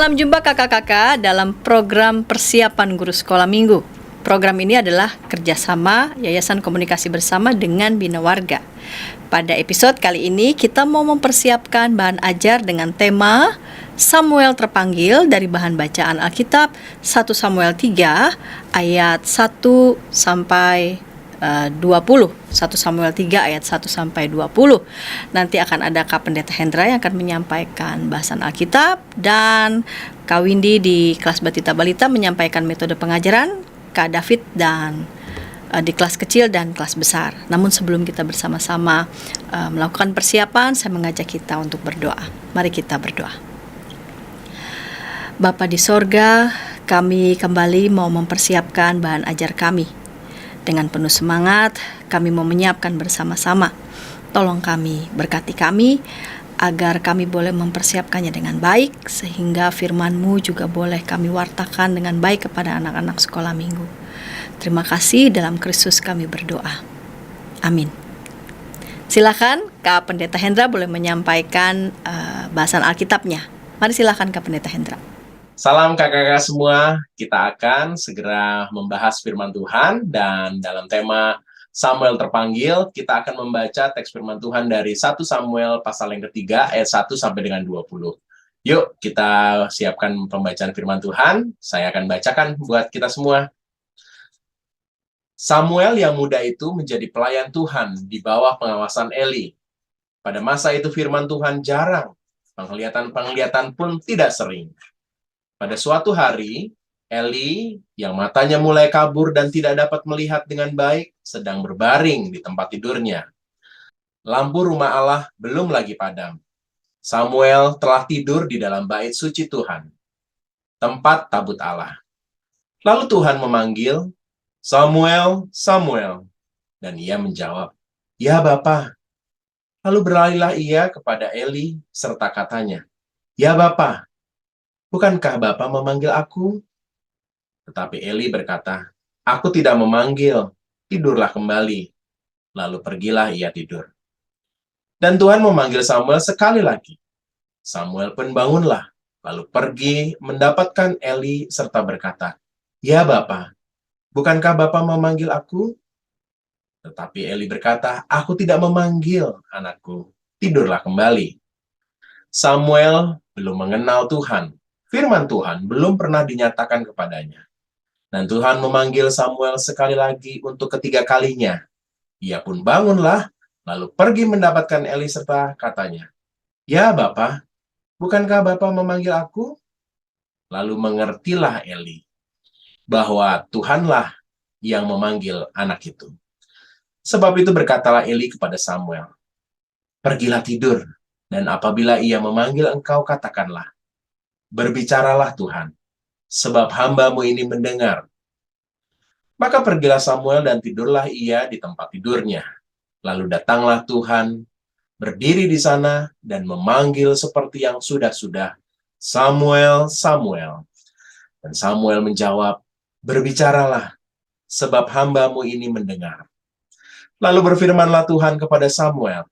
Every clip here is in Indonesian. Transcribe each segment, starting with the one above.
Salam jumpa kakak-kakak dalam program persiapan guru sekolah minggu. Program ini adalah kerjasama Yayasan Komunikasi Bersama dengan Bina Warga. Pada episode kali ini kita mau mempersiapkan bahan ajar dengan tema Samuel terpanggil dari bahan bacaan Alkitab 1 Samuel 3 ayat 1 sampai 20. 1 Samuel 3 ayat 1 sampai 20. Nanti akan ada Kak Pendeta Hendra yang akan menyampaikan bahasan Alkitab, dan Kak Windy di kelas Batita Balita menyampaikan metode pengajaran, Kak David dan di kelas kecil dan kelas besar. Namun sebelum kita bersama-sama melakukan persiapan, saya mengajak kita untuk berdoa. Mari kita berdoa. Bapa di sorga, kami kembali mau mempersiapkan bahan ajar kami. Dengan penuh semangat, kami mau menyiapkan bersama-sama. Tolong kami, berkati kami, agar kami boleh mempersiapkannya dengan baik, sehingga firman-Mu juga boleh kami wartakan dengan baik kepada anak-anak sekolah minggu. Terima kasih, dalam Kristus kami berdoa. Amin. Silakan Kak Pendeta Hendra boleh menyampaikan bahasan Alkitabnya. Mari silakan Kak Pendeta Hendra. Salam kakak-kakak semua, kita akan segera membahas firman Tuhan, dan dalam tema Samuel terpanggil, kita akan membaca teks firman Tuhan dari 1 Samuel pasal yang ketiga, ayat 1 sampai dengan 20. Yuk, kita siapkan pembacaan firman Tuhan, saya akan bacakan buat kita semua. Samuel yang muda itu menjadi pelayan Tuhan di bawah pengawasan Eli. Pada masa itu firman Tuhan jarang, penglihatan pun tidak sering. Pada suatu hari, Eli yang matanya mulai kabur dan tidak dapat melihat dengan baik sedang berbaring di tempat tidurnya. Lampu rumah Allah belum lagi padam. Samuel telah tidur di dalam bait suci Tuhan, tempat tabut Allah. Lalu Tuhan memanggil, "Samuel, Samuel." Dan ia menjawab, "Ya Bapa." Lalu berlarilah ia kepada Eli serta katanya, "Ya Bapa, bukankah Bapa memanggil aku?" Tetapi Eli berkata, "Aku tidak memanggil, tidurlah kembali." Lalu pergilah ia tidur. Dan Tuhan memanggil Samuel sekali lagi. Samuel pun bangunlah, lalu pergi mendapatkan Eli serta berkata, "Ya Bapa, bukankah Bapa memanggil aku?" Tetapi Eli berkata, "Aku tidak memanggil, anakku, tidurlah kembali." Samuel belum mengenal Tuhan. Firman Tuhan belum pernah dinyatakan kepadanya. Dan Tuhan memanggil Samuel sekali lagi untuk ketiga kalinya. Ia pun bangunlah, lalu pergi mendapatkan Eli serta katanya, "Ya Bapa, bukankah Bapa memanggil aku?" Lalu mengertilah Eli bahwa Tuhanlah yang memanggil anak itu. Sebab itu berkatalah Eli kepada Samuel, "Pergilah tidur, dan apabila ia memanggil engkau, katakanlah, 'Berbicaralah Tuhan, sebab hamba-Mu ini mendengar.'" Maka pergilah Samuel dan tidurlah ia di tempat tidurnya. Lalu datanglah Tuhan, berdiri di sana dan memanggil seperti yang sudah-sudah, "Samuel, Samuel." Dan Samuel menjawab, "Berbicaralah, sebab hamba-Mu ini mendengar." Lalu berfirmanlah Tuhan kepada Samuel,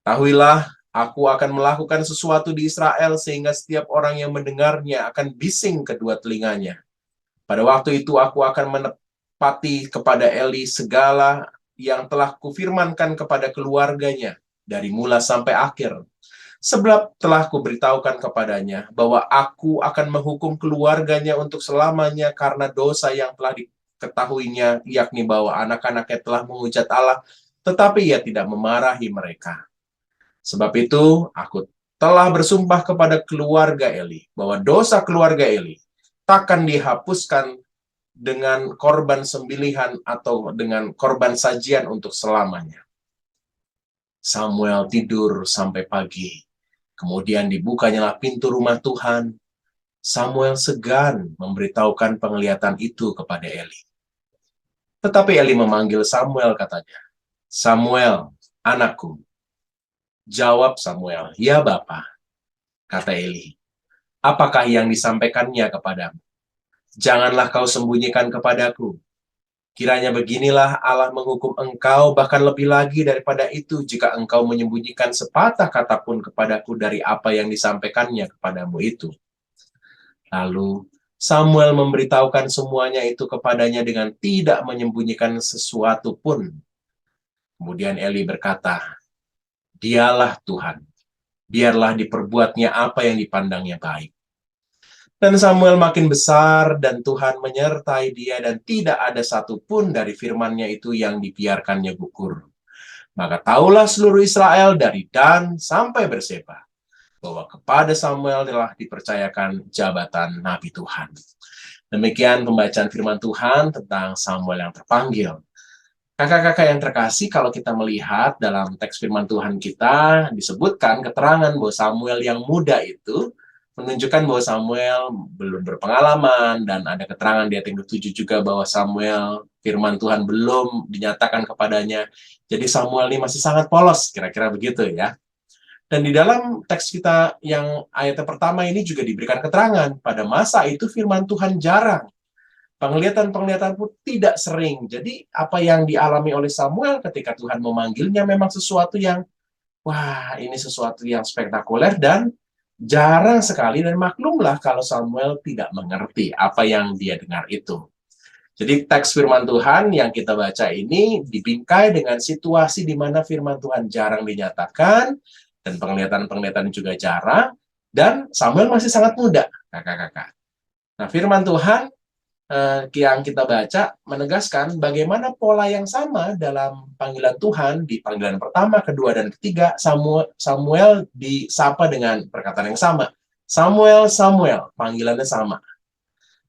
"Ketahuilah, aku akan melakukan sesuatu di Israel sehingga setiap orang yang mendengarnya akan bising kedua telinganya. Pada waktu itu aku akan menepati kepada Eli segala yang telah kufirmankan kepada keluarganya dari mula sampai akhir. Sebab telah kuberitahukan kepadanya bahwa aku akan menghukum keluarganya untuk selamanya karena dosa yang telah diketahuinya, yakni bahwa anak-anaknya telah menghujat Allah, tetapi ia tidak memarahi mereka. Sebab itu aku telah bersumpah kepada keluarga Eli bahwa dosa keluarga Eli takkan dihapuskan dengan korban sembelihan atau dengan korban sajian untuk selamanya." Samuel tidur sampai pagi. Kemudian dibukanyalah pintu rumah Tuhan. Samuel segan memberitahukan penglihatan itu kepada Eli. Tetapi Eli memanggil Samuel, katanya, "Samuel, anakku." Jawab Samuel, "Ya Bapa." Kata Eli, "Apakah yang disampaikannya kepadamu? Janganlah kau sembunyikan kepadaku. Kiranya beginilah Allah menghukum engkau, bahkan lebih lagi daripada itu, jika engkau menyembunyikan sepatah kata pun kepadaku dari apa yang disampaikannya kepadamu itu." Lalu Samuel memberitahukan semuanya itu kepadanya dengan tidak menyembunyikan sesuatu pun. Kemudian Eli berkata, "Dialah Tuhan, biarlah diperbuatnya apa yang dipandangnya baik." Dan Samuel makin besar dan Tuhan menyertai dia dan tidak ada satupun dari firman-Nya itu yang dibiarkannya gugur. Maka tahulah seluruh Israel dari Dan sampai Berseba bahwa kepada Samuel telah dipercayakan jabatan Nabi Tuhan. Demikian pembacaan firman Tuhan tentang Samuel yang terpanggil. Kakak-kakak yang terkasih, kalau kita melihat dalam teks firman Tuhan kita, disebutkan keterangan bahwa Samuel yang muda itu menunjukkan bahwa Samuel belum berpengalaman, dan ada keterangan di ayat yang ke-7 juga bahwa Samuel, firman Tuhan belum dinyatakan kepadanya. Jadi Samuel ini masih sangat polos, kira-kira begitu ya. Dan di dalam teks kita yang ayat pertama ini juga diberikan keterangan, pada masa itu firman Tuhan jarang. Penglihatan-penglihatan pun tidak sering. Jadi apa yang dialami oleh Samuel ketika Tuhan memanggilnya memang sesuatu yang, wah, ini sesuatu yang spektakuler dan jarang sekali. Dan maklumlah kalau Samuel tidak mengerti apa yang dia dengar itu. Jadi teks firman Tuhan yang kita baca ini dibingkai dengan situasi di mana firman Tuhan jarang dinyatakan, dan penglihatan-penglihatan juga jarang, dan Samuel masih sangat muda, kakak-kakak. Nah, firman Tuhan yang kita baca menegaskan bagaimana pola yang sama dalam panggilan Tuhan. Di panggilan pertama, kedua, dan ketiga, Samuel disapa dengan perkataan yang sama. Samuel, Samuel, panggilannya sama.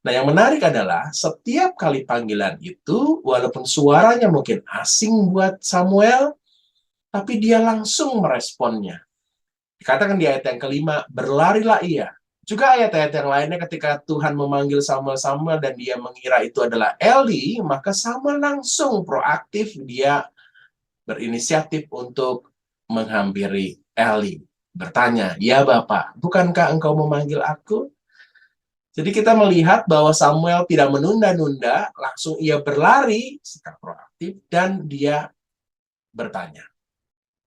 Nah, yang menarik adalah setiap kali panggilan itu, walaupun suaranya mungkin asing buat Samuel, tapi dia langsung meresponnya. Dikatakan di ayat yang kelima, berlarilah ia. Juga ayat-ayat yang lainnya ketika Tuhan memanggil Samuel dan dia mengira itu adalah Eli, maka Samuel langsung proaktif, dia berinisiatif untuk menghampiri Eli. Bertanya, "Ya Bapak, bukankah engkau memanggil aku?" Jadi kita melihat bahwa Samuel tidak menunda-nunda, langsung ia berlari, sikap proaktif, dan dia bertanya.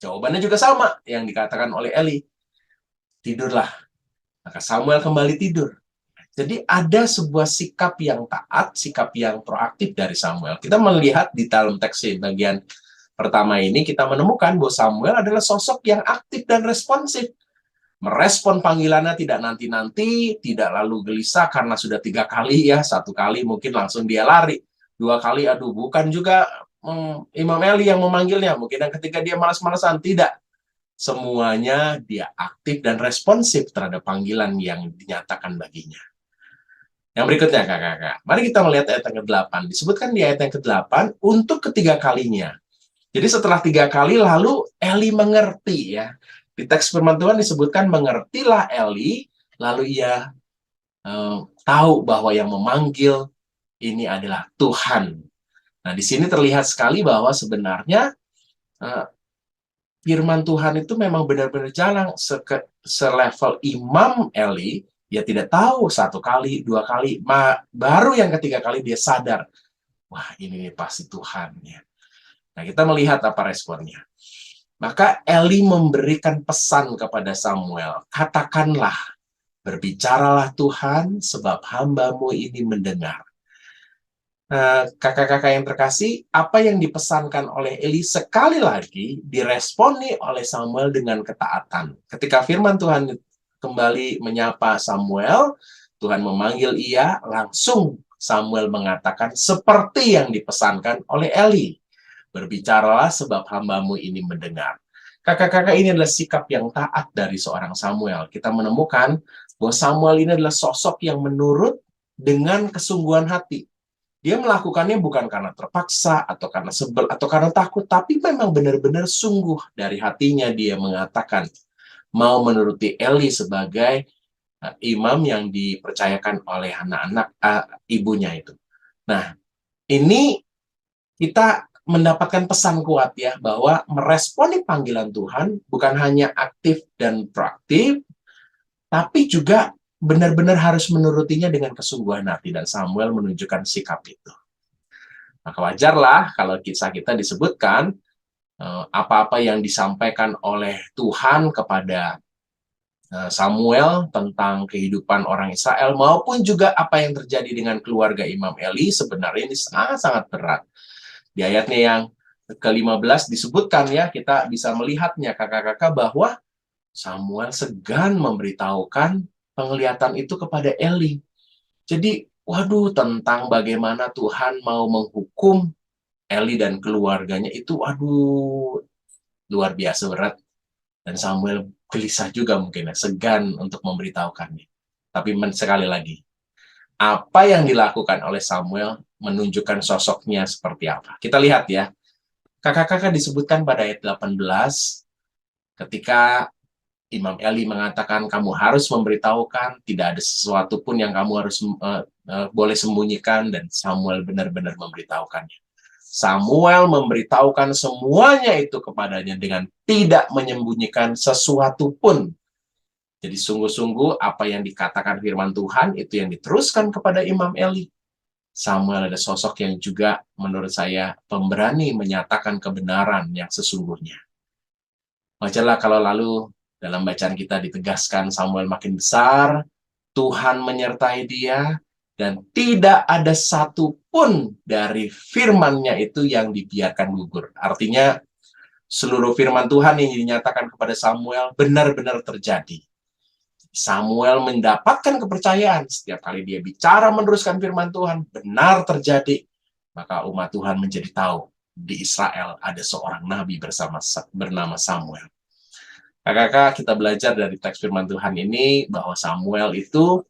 Jawabannya juga sama yang dikatakan oleh Eli. Tidurlah. Maka Samuel kembali tidur. Jadi ada sebuah sikap yang taat, sikap yang proaktif dari Samuel. Kita melihat di dalam teks bagian pertama ini, kita menemukan bahwa Samuel adalah sosok yang aktif dan responsif. Merespon panggilannya tidak nanti-nanti, tidak lalu gelisah karena sudah 3 kali ya, 1 kali mungkin langsung dia lari, 2 kali, aduh bukan juga Imam Eli yang memanggilnya, mungkin yang ketiga dia malas-malasan, tidak. Semuanya dia aktif dan responsif terhadap panggilan yang dinyatakan baginya. Yang berikutnya, kakak-kakak. Mari kita melihat ayat yang ke-8. Disebutkan di ayat yang ke-8, untuk ketiga kalinya. Jadi setelah 3 kali, lalu Eli mengerti ya. Di teks firman Tuhan disebutkan, mengertilah Eli, lalu ia tahu bahwa yang memanggil ini adalah Tuhan. Nah, di sini terlihat sekali bahwa sebenarnya firman Tuhan itu memang benar-benar jalan selevel Imam Eli. Dia tidak tahu 1 kali, 2 kali, baru yang ketiga kali dia sadar, wah ini pasti Tuhan ya. Nah, kita melihat apa responnya. Maka Eli memberikan pesan kepada Samuel, katakanlah, berbicaralah Tuhan, sebab hamba-Mu ini mendengar. Kakak-kakak yang terkasih, apa yang dipesankan oleh Eli sekali lagi diresponi oleh Samuel dengan ketaatan. Ketika firman Tuhan kembali menyapa Samuel, Tuhan memanggil ia, langsung Samuel mengatakan seperti yang dipesankan oleh Eli. Berbicaralah sebab hamba-Mu ini mendengar. Kakak-kakak, ini adalah sikap yang taat dari seorang Samuel. Kita menemukan bahwa Samuel ini adalah sosok yang menurut dengan kesungguhan hati. Dia melakukannya bukan karena terpaksa, atau karena sebel, atau karena takut, tapi memang benar-benar sungguh dari hatinya dia mengatakan mau menuruti Eli sebagai imam yang dipercayakan oleh anak-anak ibunya itu. Nah, ini kita mendapatkan pesan kuat ya, bahwa meresponi panggilan Tuhan bukan hanya aktif dan proaktif, tapi juga benar-benar harus menurutinya dengan kesungguhan hati, dan Samuel menunjukkan sikap itu. Maka wajarlah kalau kisah kita disebutkan apa-apa yang disampaikan oleh Tuhan kepada Samuel, tentang kehidupan orang Israel, maupun juga apa yang terjadi dengan keluarga Imam Eli, sebenarnya ini sangat-sangat berat. Di ayatnya yang ke-15 disebutkan ya, kita bisa melihatnya kakak-kakak bahwa Samuel segan memberitahukan penglihatan itu kepada Eli. Jadi, waduh, tentang bagaimana Tuhan mau menghukum Eli dan keluarganya itu, waduh, luar biasa berat. Dan Samuel gelisah juga mungkin ya, segan untuk memberitahukannya. Tapi sekali lagi, apa yang dilakukan oleh Samuel menunjukkan sosoknya seperti apa. Kita lihat ya, kakak-kakak disebutkan pada ayat 18, ketika Imam Eli mengatakan kamu harus memberitahukan, tidak ada sesuatu pun yang kamu harus boleh sembunyikan, dan Samuel benar-benar memberitahukannya. Samuel memberitahukan semuanya itu kepadanya dengan tidak menyembunyikan sesuatu pun. Jadi sungguh-sungguh apa yang dikatakan firman Tuhan itu yang diteruskan kepada Imam Eli. Samuel ada sosok yang juga menurut saya pemberani menyatakan kebenaran yang sesungguhnya. Wajarlah kalau lalu dalam bacaan kita ditegaskan Samuel makin besar, Tuhan menyertai dia, dan tidak ada satu pun dari firman-Nya itu yang dibiarkan gugur. Artinya, seluruh firman Tuhan yang dinyatakan kepada Samuel benar-benar terjadi. Samuel mendapatkan kepercayaan. Setiap kali dia bicara meneruskan firman Tuhan, benar terjadi. Maka umat Tuhan menjadi tahu, di Israel ada seorang nabi bernama Samuel. Kakak-kakak, kita belajar dari teks firman Tuhan ini, bahwa Samuel itu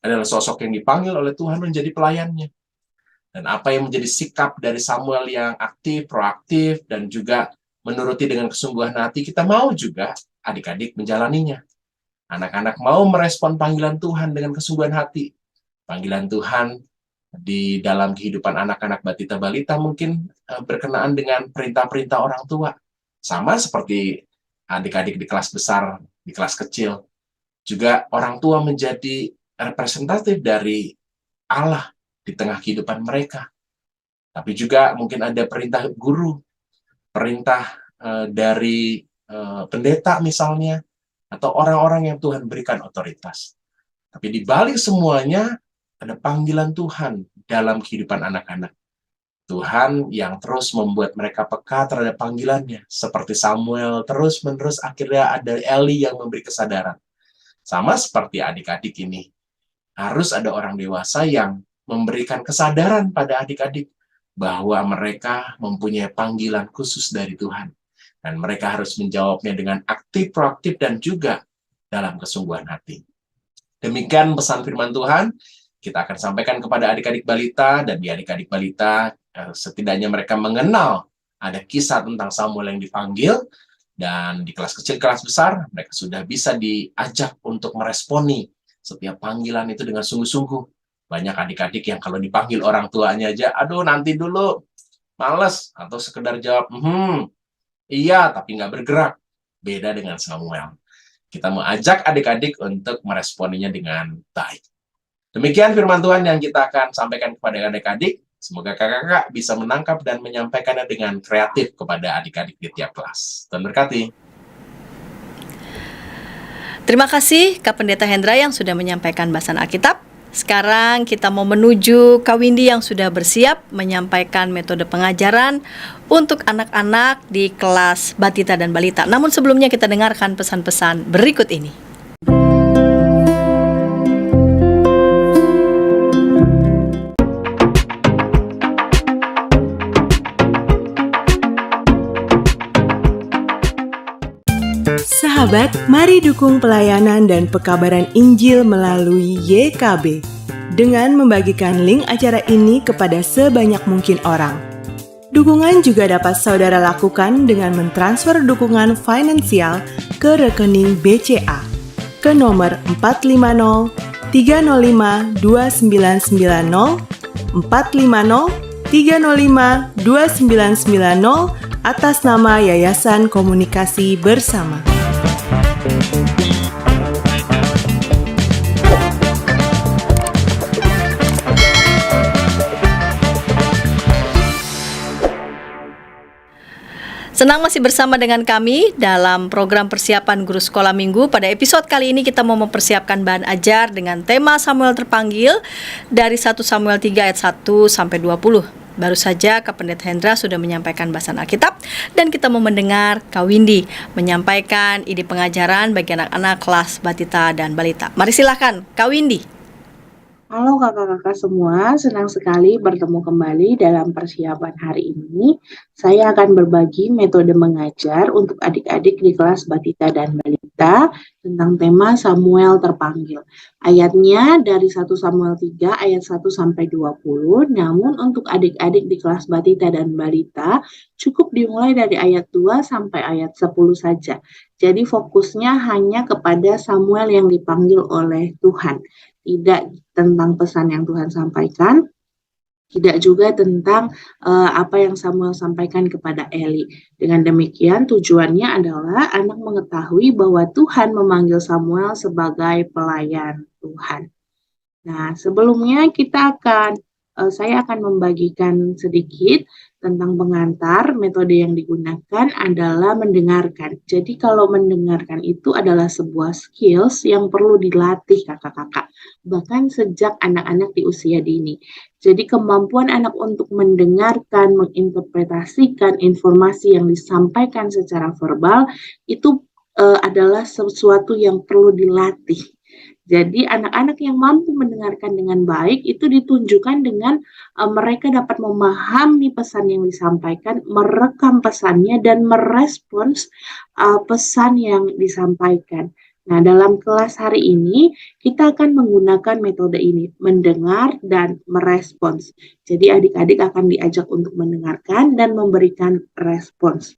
adalah sosok yang dipanggil oleh Tuhan menjadi pelayannya. Dan apa yang menjadi sikap dari Samuel yang aktif, proaktif, dan juga menuruti dengan kesungguhan hati, kita mau juga adik-adik menjalaninya. Anak-anak mau merespon panggilan Tuhan dengan kesungguhan hati. Panggilan Tuhan di dalam kehidupan anak-anak batita balita mungkin berkenaan dengan perintah-perintah orang tua. Sama seperti adik-adik di kelas besar, di kelas kecil. Juga orang tua menjadi representatif dari Allah di tengah kehidupan mereka. Tapi juga mungkin ada perintah guru, perintah dari pendeta misalnya, atau orang-orang yang Tuhan berikan otoritas. Tapi di balik semuanya ada panggilan Tuhan dalam kehidupan anak-anak. Tuhan yang terus membuat mereka peka terhadap panggilannya. Seperti Samuel, terus-menerus akhirnya ada Eli yang memberi kesadaran. Sama seperti adik-adik ini. Harus ada orang dewasa yang memberikan kesadaran pada adik-adik bahwa mereka mempunyai panggilan khusus dari Tuhan. Dan mereka harus menjawabnya dengan aktif, proaktif, dan juga dalam kesungguhan hati. Demikian pesan firman Tuhan. Kita akan sampaikan kepada adik-adik balita, dan di adik-adik balita setidaknya mereka mengenal ada kisah tentang Samuel yang dipanggil, dan di kelas kecil, kelas besar, mereka sudah bisa diajak untuk meresponi setiap panggilan itu dengan sungguh-sungguh. Banyak adik-adik yang kalau dipanggil orang tuanya aja, aduh nanti dulu, males, atau sekedar jawab, iya, tapi nggak bergerak. Beda dengan Samuel. Kita mau ajak adik-adik untuk meresponinya dengan baik. Demikian firman Tuhan yang kita akan sampaikan kepada adik-adik. Semoga kakak-kakak bisa menangkap dan menyampaikannya dengan kreatif kepada adik-adik di tiap kelas. Tuhan berkati. Terima kasih Kak Pendeta Hendra yang sudah menyampaikan bahasan Alkitab. Sekarang kita mau menuju Kak Windy yang sudah bersiap menyampaikan metode pengajaran untuk anak-anak di kelas batita dan balita. Namun sebelumnya kita dengarkan pesan-pesan berikut ini. Sahabat, mari dukung pelayanan dan pekabaran Injil melalui YKB dengan membagikan link acara ini kepada sebanyak mungkin orang. Dukungan juga dapat saudara lakukan dengan mentransfer dukungan finansial ke rekening BCA ke nomor 450 305 2990 450 305 2990 atas nama Yayasan Komunikasi Bersama. Senang masih bersama dengan kami dalam program persiapan guru sekolah minggu. Pada episode kali ini kita mau mempersiapkan bahan ajar dengan tema Samuel terpanggil dari 1 Samuel 3 ayat 1 sampai 20. Baru saja Kak Pendeta Hendra sudah menyampaikan bahasan Alkitab dan kita mau mendengar Kak Windy menyampaikan ide pengajaran bagi anak-anak kelas batita dan balita. Mari silakan Kak Windy. Halo kakak-kakak semua, senang sekali bertemu kembali dalam persiapan hari ini. Saya akan berbagi metode mengajar untuk adik-adik di kelas batita dan balita tentang tema Samuel terpanggil. Ayatnya dari 1 Samuel 3 ayat 1 sampai 20, namun untuk adik-adik di kelas batita dan balita cukup dimulai dari ayat 2 sampai ayat 10 saja. Jadi fokusnya hanya kepada Samuel yang dipanggil oleh Tuhan. Tidak tentang pesan yang Tuhan sampaikan, tidak juga tentang apa yang Samuel sampaikan kepada Eli. Dengan demikian tujuannya adalah anak mengetahui bahwa Tuhan memanggil Samuel sebagai pelayan Tuhan. Nah, sebelumnya saya akan membagikan sedikit tentang pengantar. Metode yang digunakan adalah mendengarkan. Jadi kalau mendengarkan itu adalah sebuah skills yang perlu dilatih kakak-kakak, bahkan sejak anak-anak di usia dini. Jadi kemampuan anak untuk mendengarkan, menginterpretasikan informasi yang disampaikan secara verbal itu adalah sesuatu yang perlu dilatih. Jadi anak-anak yang mampu mendengarkan dengan baik itu ditunjukkan dengan mereka dapat memahami pesan yang disampaikan, merekam pesannya, dan merespons pesan yang disampaikan. Nah, dalam kelas hari ini kita akan menggunakan metode ini, mendengar dan merespons. Jadi adik-adik akan diajak untuk mendengarkan dan memberikan respons.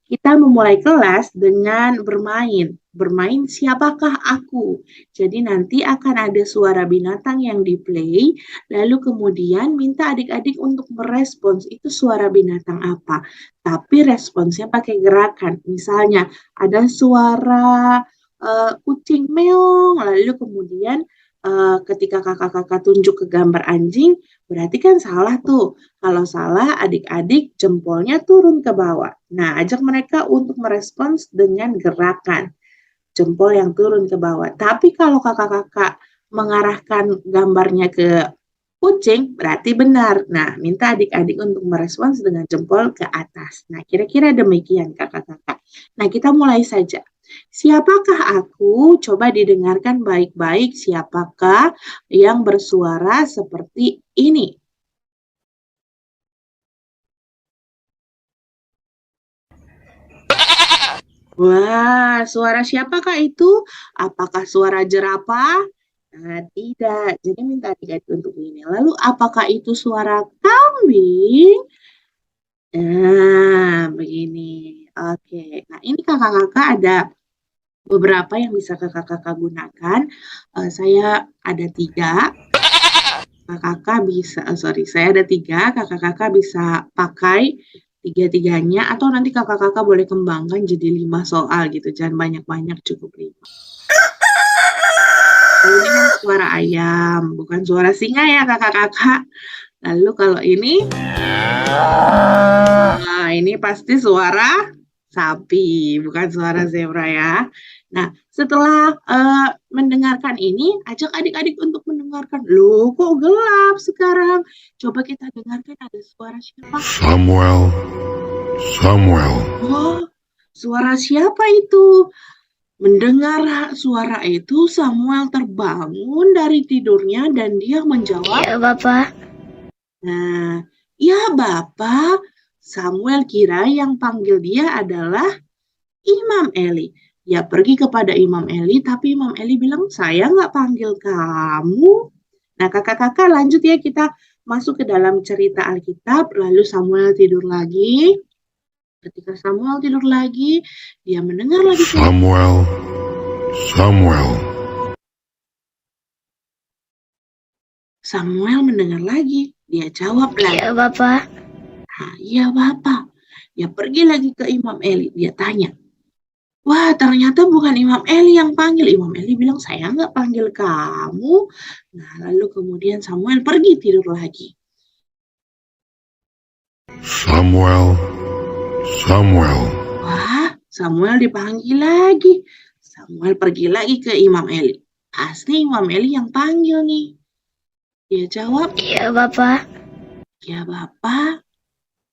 Kita memulai kelas dengan bermain. Bermain siapakah aku? Jadi nanti akan ada suara binatang yang di-play, lalu kemudian minta adik-adik untuk merespons itu suara binatang apa. Tapi responsnya pakai gerakan. Misalnya ada suara kucing meong, lalu kemudian ketika kakak-kakak tunjuk ke gambar anjing, berarti kan salah tuh. Kalau salah, adik-adik jempolnya turun ke bawah. Nah, ajak mereka untuk merespons dengan gerakan. Jempol yang turun ke bawah. Tapi kalau kakak-kakak mengarahkan gambarnya ke kucing, berarti benar. Nah, minta adik-adik untuk merespons dengan jempol ke atas. Nah, kira-kira demikian kakak-kakak. Nah, kita mulai saja. Siapakah aku? Coba didengarkan baik-baik siapakah yang bersuara seperti ini. Wah, suara siapakah itu? Apakah suara jerapah? Nah, tidak. Jadi minta adik-adik untuk ini. Lalu apakah itu suara kambing? Nah, begini. Oke. Nah, ini kakak-kakak ada beberapa yang bisa kakak-kakak gunakan. Saya ada 3. Kakak-kakak bisa, saya ada 3. Kakak-kakak bisa pakai 3-tiganya, atau nanti kakak-kakak boleh kembangkan jadi 5 soal gitu. Jangan banyak-banyak, cukup 5. Ini kan suara ayam, bukan suara singa ya kakak-kakak. Lalu kalau ini, nah ini pasti suara sapi, bukan suara zebra ya. Nah, setelah mendengarkan ini, ajak adik-adik untuk mendengarkan. Loh, kok gelap sekarang? Coba kita dengarkan ada suara siapa? Samuel. Oh, suara siapa itu? Mendengar suara itu, Samuel terbangun dari tidurnya dan dia menjawab, Ya, Bapak. Nah, ya Bapak, Samuel kira yang panggil dia adalah Imam Eli. Dia pergi kepada Imam Eli, tapi Imam Eli bilang, saya nggak panggil kamu. Nah, kakak-kakak lanjut ya, kita masuk ke dalam cerita Alkitab, lalu Samuel tidur lagi. Ketika Samuel tidur lagi, dia mendengar lagi Samuel. Samuel mendengar lagi. Dia jawab lagi. Ya, Bapak. Nah, iya Bapak. Dia pergi lagi ke Imam Eli. Dia tanya. Wah, ternyata bukan Imam Eli yang panggil. Imam Eli bilang, saya nggak panggil kamu. Nah, lalu kemudian Samuel pergi tidur lagi. Samuel. Samuel. Wah, Samuel dipanggil lagi. Samuel pergi lagi ke Imam Eli. Pasti Imam Eli yang panggil nih. Dia jawab, Iya, Bapak. "Ya Bapak."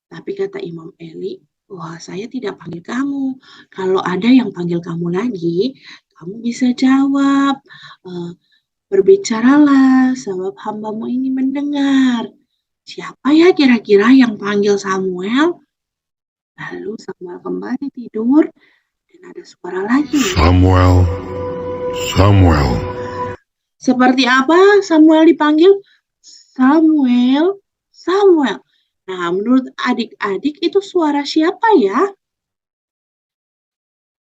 Tapi kata Imam Eli, "Wah, saya tidak panggil kamu. Kalau ada yang panggil kamu lagi, kamu bisa jawab. Berbicaralah, sebab hambamu ini mendengar." Siapa ya kira-kira yang panggil Samuel? Lalu Samuel kembali tidur dan ada suara lagi. Samuel. Samuel. Seperti apa Samuel dipanggil? Samuel, Samuel. Nah, menurut adik-adik itu suara siapa ya?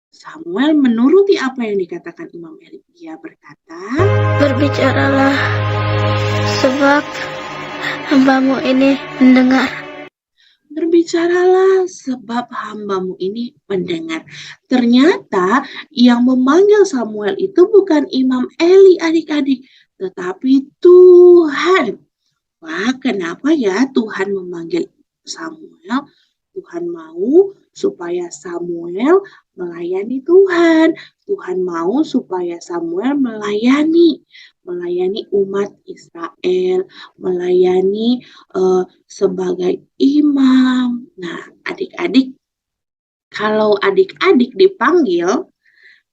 Samuel menuruti apa yang dikatakan Imam Eli. Dia berkata, Berbicaralah, sebab hambamu ini mendengar. "Berbicaralah sebab hambamu ini mendengar." Ternyata yang memanggil Samuel itu bukan Imam Eli adik-adik, tetapi Tuhan. Wah, kenapa ya Tuhan memanggil Samuel? Tuhan mau supaya Samuel melayani Tuhan. Tuhan mau supaya Samuel melayani umat Israel, melayani sebagai imam. Nah, adik-adik, kalau adik-adik dipanggil,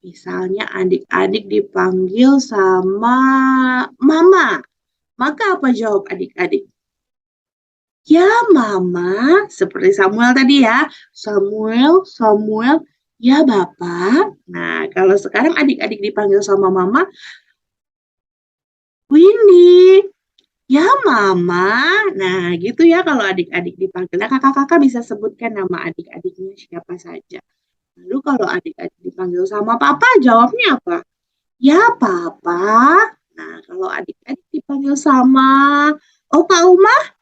misalnya adik-adik dipanggil sama mama, maka apa jawab adik-adik? Ya mama, seperti Samuel tadi ya. Samuel, Samuel, ya Bapak. Nah, kalau sekarang adik-adik dipanggil sama mama, Winnie, ya Mama. Nah, gitu ya kalau adik-adik dipanggil. Nah, kakak-kakak bisa sebutkan nama adik-adiknya siapa saja. Lalu kalau adik-adik dipanggil sama Papa, jawabnya apa? Ya Papa. Nah, kalau adik-adik dipanggil sama Opa Uma,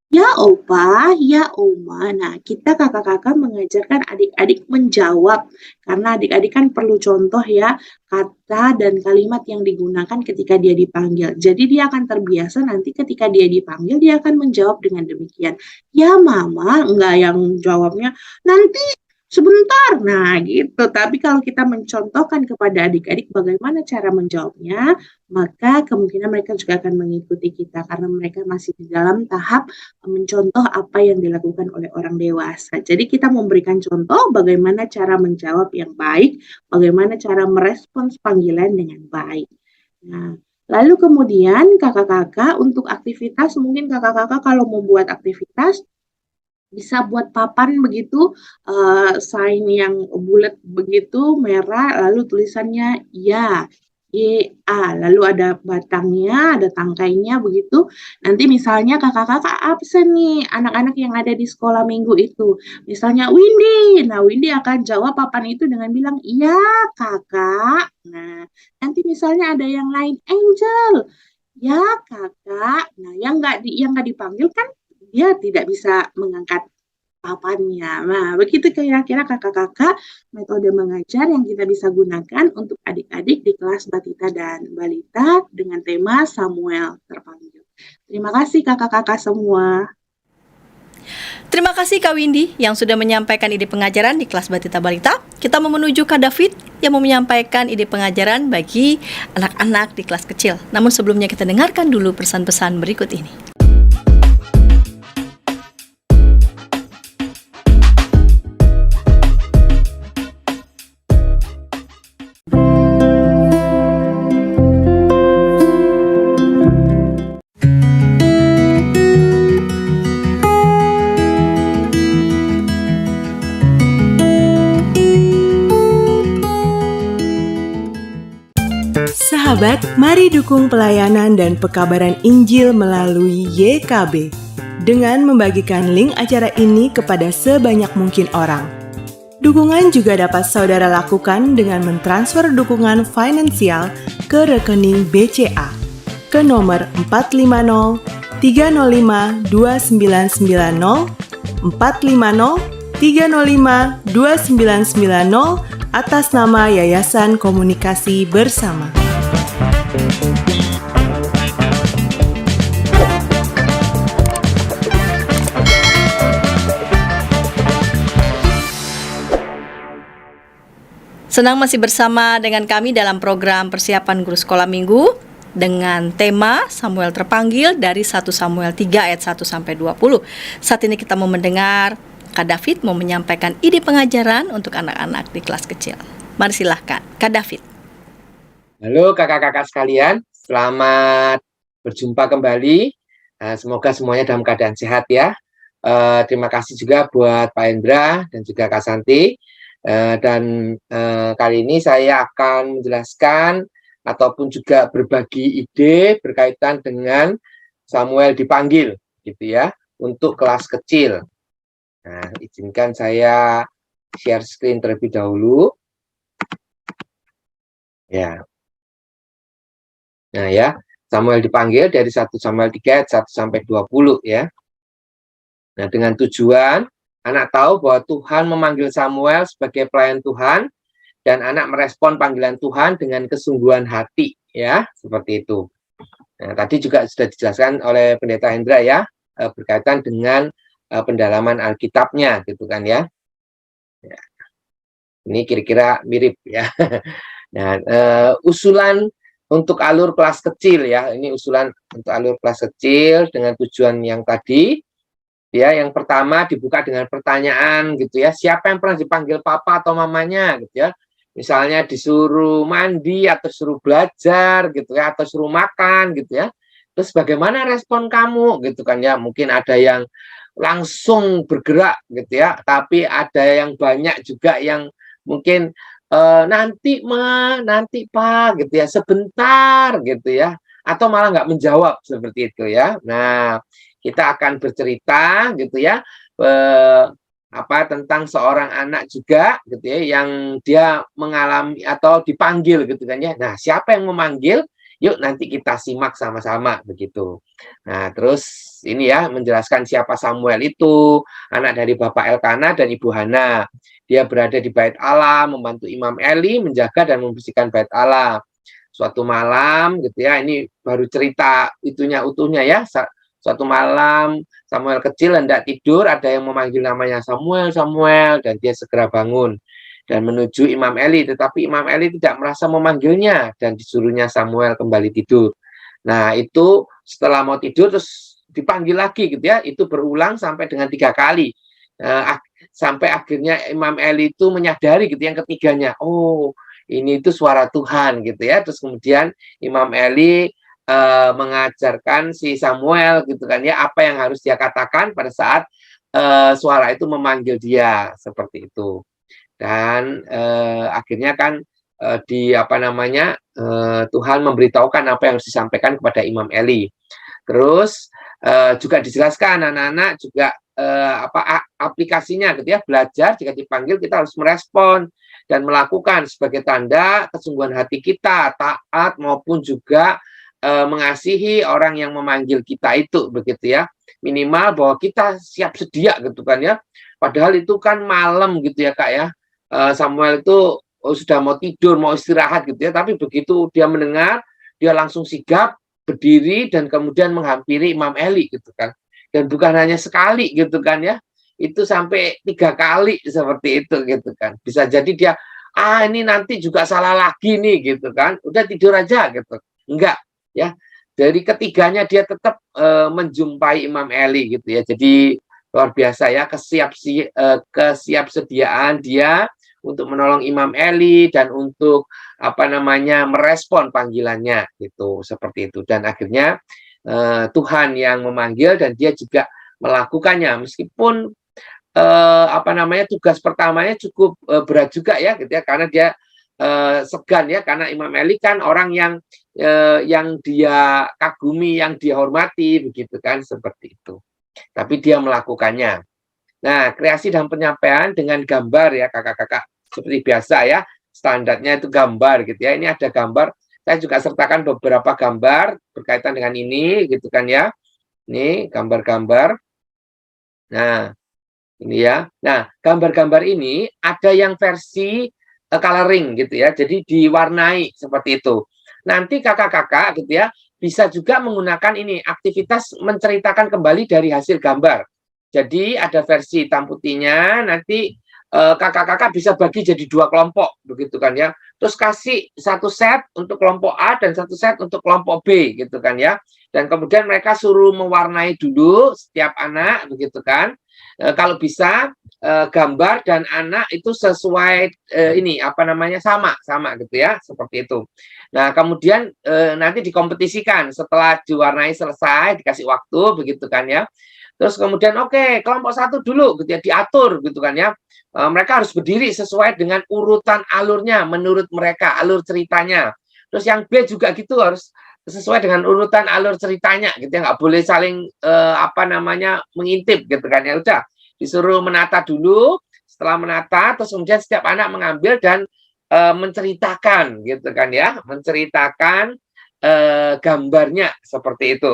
ya Opa, ya Oma. Nah, kita kakak-kakak mengajarkan adik-adik menjawab. Karena adik-adik kan perlu contoh ya, kata dan kalimat yang digunakan ketika dia dipanggil. Jadi dia akan terbiasa nanti ketika dia dipanggil, dia akan menjawab dengan demikian. Ya Mama, enggak yang jawabnya, nanti sebentar. Nah, gitu. Tapi kalau kita mencontohkan kepada adik-adik bagaimana cara menjawabnya, maka kemungkinan mereka juga akan mengikuti kita karena mereka masih di dalam tahap mencontoh apa yang dilakukan oleh orang dewasa. Jadi kita memberikan contoh bagaimana cara menjawab yang baik, bagaimana cara merespons panggilan dengan baik. Nah, lalu kemudian kakak-kakak untuk aktivitas, mungkin kakak-kakak kalau membuat aktivitas bisa buat papan begitu, sign yang bulat begitu, merah, lalu tulisannya ya, YA, lalu ada batangnya, ada tangkainya begitu. Nanti misalnya kakak-kakak absen nih, anak-anak yang ada di sekolah minggu itu. Misalnya Windy, nah Windy akan jawab papan itu dengan bilang, iya kakak. Nah, nanti misalnya ada yang lain, Angel, ya kakak. Nah, yang nggak dipanggil kan dia tidak bisa mengangkat papannya. Nah, begitu kira-kira kakak-kakak metode mengajar yang kita bisa gunakan untuk adik-adik di kelas Batita dan Balita dengan tema Samuel terpanggil. Terima kasih kakak-kakak semua. Terima kasih Kak Windy yang sudah menyampaikan ide pengajaran di kelas Batita Balita. Kita mau menuju Kak David yang mau menyampaikan ide pengajaran bagi anak-anak di kelas kecil. Namun sebelumnya kita dengarkan dulu pesan-pesan berikut ini. Sahabat, mari dukung pelayanan dan pekabaran Injil melalui YKB dengan membagikan link acara ini kepada sebanyak mungkin orang. Dukungan juga dapat saudara lakukan dengan mentransfer dukungan finansial ke rekening BCA ke nomor 450 305 2990 450 305 2990 atas nama Yayasan Komunikasi Bersama. Senang masih bersama dengan kami dalam program persiapan guru sekolah minggu dengan tema Samuel terpanggil dari 1 Samuel 3 ayat 1 sampai 20. Saat ini kita mau mendengar Kak David mau menyampaikan ide pengajaran untuk anak-anak di kelas kecil. Mari silahkan, Kak David. Halo kakak-kakak sekalian, selamat berjumpa kembali. Semoga semuanya dalam keadaan sehat ya. Terima kasih juga buat Pak Hendra dan juga Kak Santi. Dan kali ini saya akan menjelaskan ataupun juga berbagi ide berkaitan dengan Samuel dipanggil gitu ya untuk kelas kecil. Nah, izinkan saya share screen terlebih dahulu. Ya. Nah ya, Samuel dipanggil dari 1 Samuel 3 ayat 1 sampai 20 ya. Nah, dengan tujuan anak tahu bahwa Tuhan memanggil Samuel sebagai pelayan Tuhan dan anak merespon panggilan Tuhan dengan kesungguhan hati ya, seperti itu. Nah, tadi juga sudah dijelaskan oleh Pendeta Hendra ya, berkaitan dengan pendalaman Alkitabnya gitu kan ya. Ya. Ini kira-kira mirip ya. Nah, usulan untuk alur kelas kecil ya, ini usulan untuk alur kelas kecil dengan tujuan yang tadi. Ya, yang pertama dibuka dengan pertanyaan gitu ya, siapa yang pernah dipanggil papa atau mamanya gitu ya. Misalnya disuruh mandi atau suruh belajar gitu ya, atau suruh makan gitu ya. Terus bagaimana respon kamu gitu kan ya. Mungkin ada yang langsung bergerak gitu ya, tapi ada yang banyak juga yang mungkin nanti ma, nanti pak gitu ya, sebentar gitu ya, atau malah nggak menjawab seperti itu ya. Nah, kita akan bercerita gitu ya tentang seorang anak juga gitu ya yang dia mengalami atau dipanggil gitu kan ya. Nah, siapa yang memanggil? Yuk nanti kita simak sama-sama begitu. Nah, terus ini ya menjelaskan siapa Samuel itu, anak dari Bapak Elkana dan Ibu Hana. Dia berada di Bait Allah, membantu Imam Eli menjaga dan membersihkan Bait Allah. Suatu malam gitu ya, ini baru cerita utuhnya ya. Suatu malam Samuel kecil hendak tidur, ada yang memanggil namanya Samuel, Samuel, dan dia segera bangun dan menuju Imam Eli, tetapi Imam Eli tidak merasa memanggilnya dan disuruhnya Samuel kembali tidur. Nah, itu setelah mau tidur terus dipanggil lagi gitu ya, itu berulang sampai dengan 3 kali. Sampai akhirnya Imam Eli itu menyadari gitu yang ketiganya, oh ini itu suara Tuhan gitu ya. Terus kemudian Imam Eli mengajarkan si Samuel gitu kan ya, apa yang harus dia katakan pada saat suara itu memanggil dia seperti itu. Dan akhirnya kan Tuhan memberitahukan apa yang harus disampaikan kepada Imam Eli. Terus juga dijelaskan anak-anak juga aplikasinya gitu ya, belajar jika dipanggil kita harus merespon dan melakukan sebagai tanda kesungguhan hati kita, taat maupun juga mengasihi orang yang memanggil kita itu begitu ya. Minimal bahwa kita siap sedia gitu kan ya. Padahal itu kan malam gitu ya Kak ya. Samuel itu sudah mau tidur, mau istirahat gitu ya, tapi begitu dia mendengar, dia langsung sigap berdiri dan kemudian menghampiri Imam Eli gitu kan. Dan bukan hanya sekali gitu kan ya. Itu sampai 3 kali seperti itu gitu kan. Bisa jadi dia ini nanti juga salah lagi nih gitu kan. Udah tidur aja gitu. Enggak ya, dari ketiganya dia tetap menjumpai Imam Eli gitu ya. Jadi luar biasa ya kesiapsediaan dia untuk menolong Imam Eli dan untuk merespon panggilannya gitu, seperti itu. Dan akhirnya Tuhan yang memanggil dan dia juga melakukannya meskipun tugas pertamanya cukup berat juga ya gitu ya, karena dia segan ya, karena Imam Eli kan orang yang dia kagumi, yang dia hormati begitu kan, seperti itu. Tapi dia melakukannya. Nah, kreasi dan penyampaian dengan gambar ya kakak-kakak, seperti biasa ya, standarnya itu gambar gitu ya. Ini ada gambar, saya juga sertakan beberapa gambar berkaitan dengan ini gitu kan ya. Ini gambar-gambar. Nah, ini ya. Nah, gambar-gambar ini ada yang versi coloring gitu ya, jadi diwarnai seperti itu. Nanti kakak-kakak gitu ya bisa juga menggunakan ini aktivitas menceritakan kembali dari hasil gambar. Jadi ada versi hitam putihnya, nanti kakak-kakak bisa bagi jadi 2 kelompok, begitu kan ya. Terus kasih 1 set untuk kelompok A dan 1 set untuk kelompok B, gitu kan ya. Dan kemudian mereka suruh mewarnai dulu setiap anak, begitu kan. Kalau bisa gambar dan anak itu sesuai sama gitu ya, seperti itu. Nah, kemudian nanti dikompetisikan setelah diwarnai selesai, dikasih waktu, begitu kan ya. Terus kemudian oke, kelompok 1 dulu gitu ya, diatur gitu kan ya. Mereka harus berdiri sesuai dengan urutan alurnya menurut mereka, alur ceritanya. Terus yang B juga gitu, harus sesuai dengan urutan alur ceritanya gitu ya, nggak boleh saling mengintip gitu kan ya. Udah disuruh menata dulu, setelah menata terus kemudian setiap anak mengambil dan menceritakan gitu kan ya, menceritakan gambarnya seperti itu.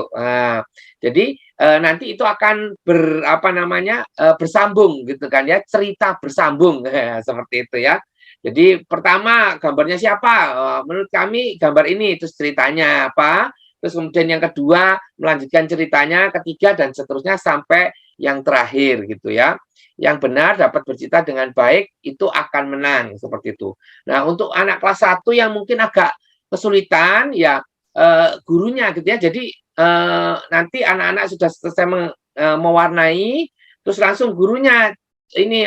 Jadi nanti itu akan bersambung gitu kan ya, cerita bersambung seperti itu ya. Jadi pertama gambarnya siapa? Menurut kami gambar ini, terus ceritanya apa? Terus kemudian yang kedua melanjutkan ceritanya, ketiga dan seterusnya sampai yang terakhir gitu ya. Yang benar dapat bercerita dengan baik itu akan menang seperti itu. Nah, untuk anak kelas 1 yang mungkin agak kesulitan ya gurunya gitu ya. Jadi nanti anak-anak sudah selesai mewarnai, terus langsung gurunya ini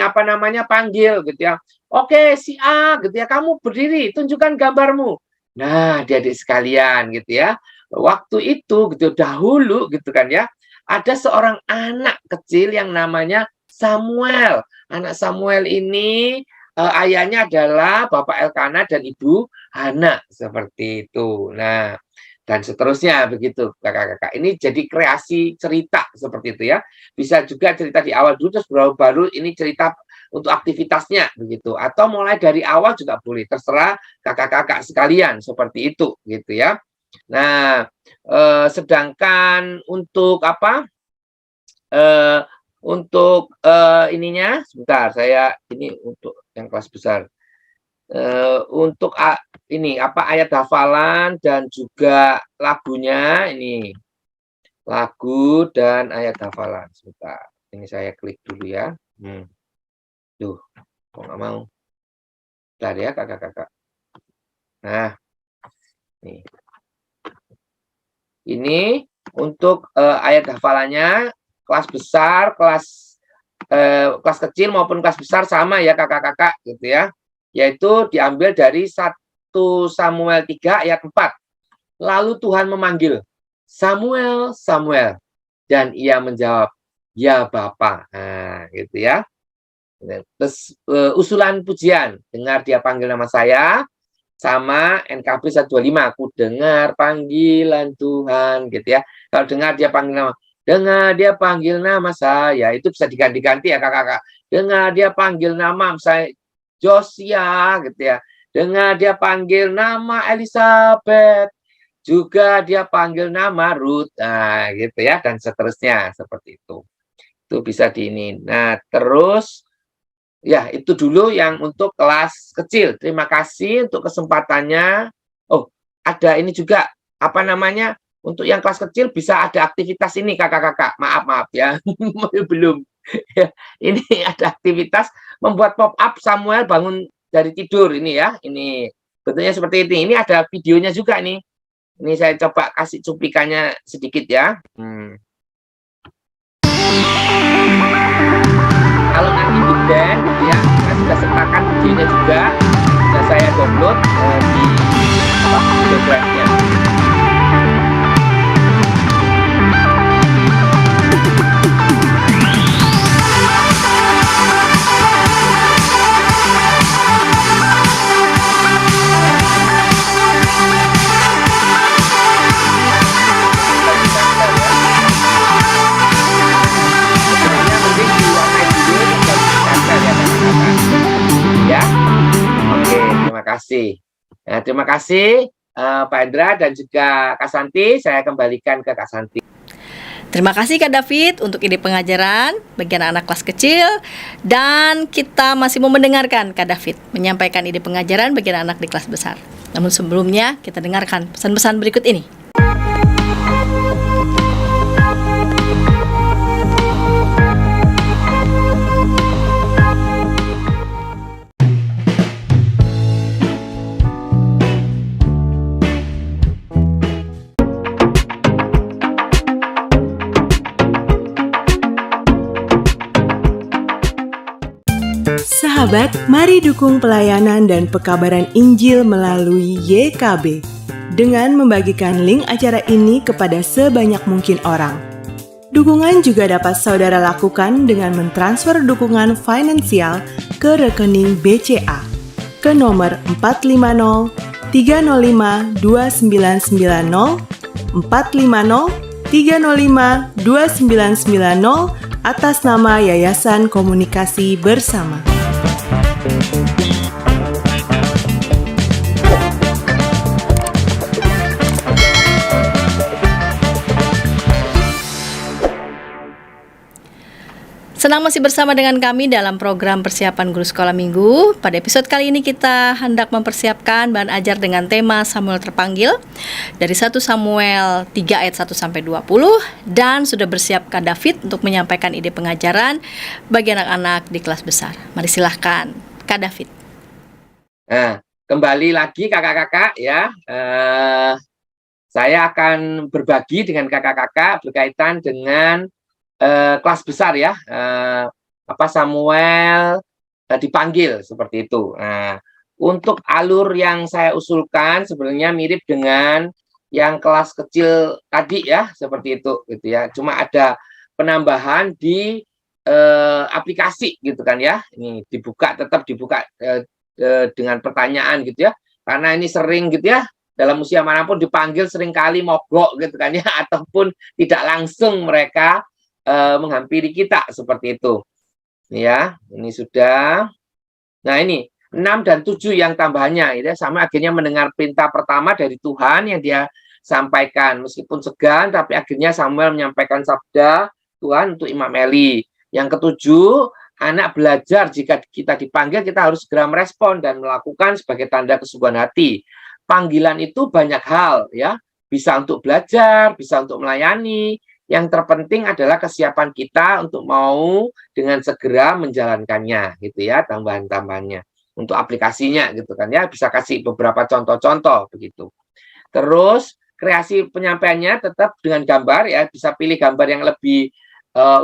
panggil gitu ya. Oke, si A gitu ya, kamu berdiri, tunjukkan gambarmu. Nah, adik-adik sekalian gitu ya. Waktu itu gitu dahulu gitu kan ya, ada seorang anak kecil yang namanya Samuel. Anak Samuel ini ayahnya adalah Bapak Elkana dan Ibu Hana seperti itu. Nah, dan seterusnya begitu kakak-kakak. Ini jadi kreasi cerita seperti itu ya. Bisa juga cerita di awal dulu terus baru ini cerita untuk aktivitasnya begitu. Atau mulai dari awal juga boleh, terserah kakak-kakak sekalian seperti itu gitu ya. Nah, sedangkan untuk ininya sebentar, saya ini untuk yang kelas besar. Untuk ayat hafalan dan juga lagunya, ini lagu dan ayat hafalan. Sebentar, ini saya klik dulu ya. Tuh, kok nggak mau? Bentar ya kakak-kakak. Nah, nih. Ini untuk ayat hafalannya kelas besar, kelas kecil maupun kelas besar sama ya kakak-kakak gitu ya. Yaitu diambil dari 1 Samuel 3 ayat 4. Lalu Tuhan memanggil, Samuel, Samuel. Dan ia menjawab, ya Bapa. Nah, gitu ya. Terus usulan pujian, dengar dia panggil nama saya, sama NKB 125, aku dengar panggilan Tuhan, gitu ya. Kalau dengar dia panggil nama saya, itu bisa diganti-ganti ya kakak-kakak. Dengar dia panggil nama saya Josia, gitu ya. Dengar dia panggil nama Elizabeth, juga dia panggil nama Ruth, nah gitu ya, dan seterusnya seperti itu. Itu bisa ini. Nah, terus ya, itu dulu yang untuk kelas kecil. Terima kasih untuk kesempatannya. Oh, ada ini juga, untuk yang kelas kecil bisa ada aktivitas ini, kakak-kakak. Maaf ya, belum. Ya, ini ada aktivitas membuat pop-up Samuel bangun dari tidur ini ya. Ini bentuknya seperti ini. Ini ada videonya juga nih. Ini saya coba kasih cuplikannya sedikit ya. Kalau nanti di band ya, saya sudah sertakan videonya juga, sudah saya download di video drive-nya. Ya, oke, terima kasih. Nah, terima kasih Pak Hendra dan juga Kak Santi. Saya kembalikan ke Kak Santi. Terima kasih Kak David untuk ide pengajaran bagi anak kelas kecil, dan kita masih mau mendengarkan Kak David menyampaikan ide pengajaran bagi anak di kelas besar. Namun sebelumnya kita dengarkan pesan-pesan berikut ini. Sahabat, mari dukung pelayanan dan pekabaran Injil melalui YKB dengan membagikan link acara ini kepada sebanyak mungkin orang. Dukungan juga dapat saudara lakukan dengan mentransfer dukungan finansial ke rekening BCA ke nomor 450 305 2990 450 305 2990 atas nama Yayasan Komunikasi Bersama. Senang masih bersama dengan kami dalam program persiapan guru sekolah minggu. Pada episode kali ini kita hendak mempersiapkan bahan ajar dengan tema Samuel terpanggil dari 1 Samuel 3 ayat 1 sampai 20 dan sudah bersiap Kak David untuk menyampaikan ide pengajaran bagi anak-anak di kelas besar. Mari silahkan Kak David. Nah, kembali lagi kakak-kakak ya. Saya akan berbagi dengan kakak-kakak berkaitan dengan kelas besar ya, Samuel dipanggil seperti itu. Nah, untuk alur yang saya usulkan sebenarnya mirip dengan yang kelas kecil tadi ya, seperti itu gitu ya. Cuma ada penambahan di aplikasi gitu kan ya. Ini tetap dibuka dengan pertanyaan gitu ya. Karena ini sering gitu ya, dalam usia manapun dipanggil seringkali mogok gitu kan ya, ataupun tidak langsung mereka menghampiri kita seperti itu. Ya, ini sudah. Nah, ini 6 dan 7 yang tambahannya ya, sama akhirnya mendengar perintah pertama dari Tuhan yang dia sampaikan meskipun segan tapi akhirnya Samuel menyampaikan sabda Tuhan untuk Imam Eli. Yang ketujuh, anak belajar jika kita dipanggil kita harus segera merespon dan melakukan sebagai tanda kesungguhan hati. Panggilan itu banyak hal ya, bisa untuk belajar, bisa untuk melayani. Yang terpenting adalah kesiapan kita untuk mau dengan segera menjalankannya gitu ya, tambahan-tambahannya untuk aplikasinya gitu kan ya, bisa kasih beberapa contoh-contoh begitu. Terus kreasi penyampaiannya tetap dengan gambar ya, bisa pilih gambar yang lebih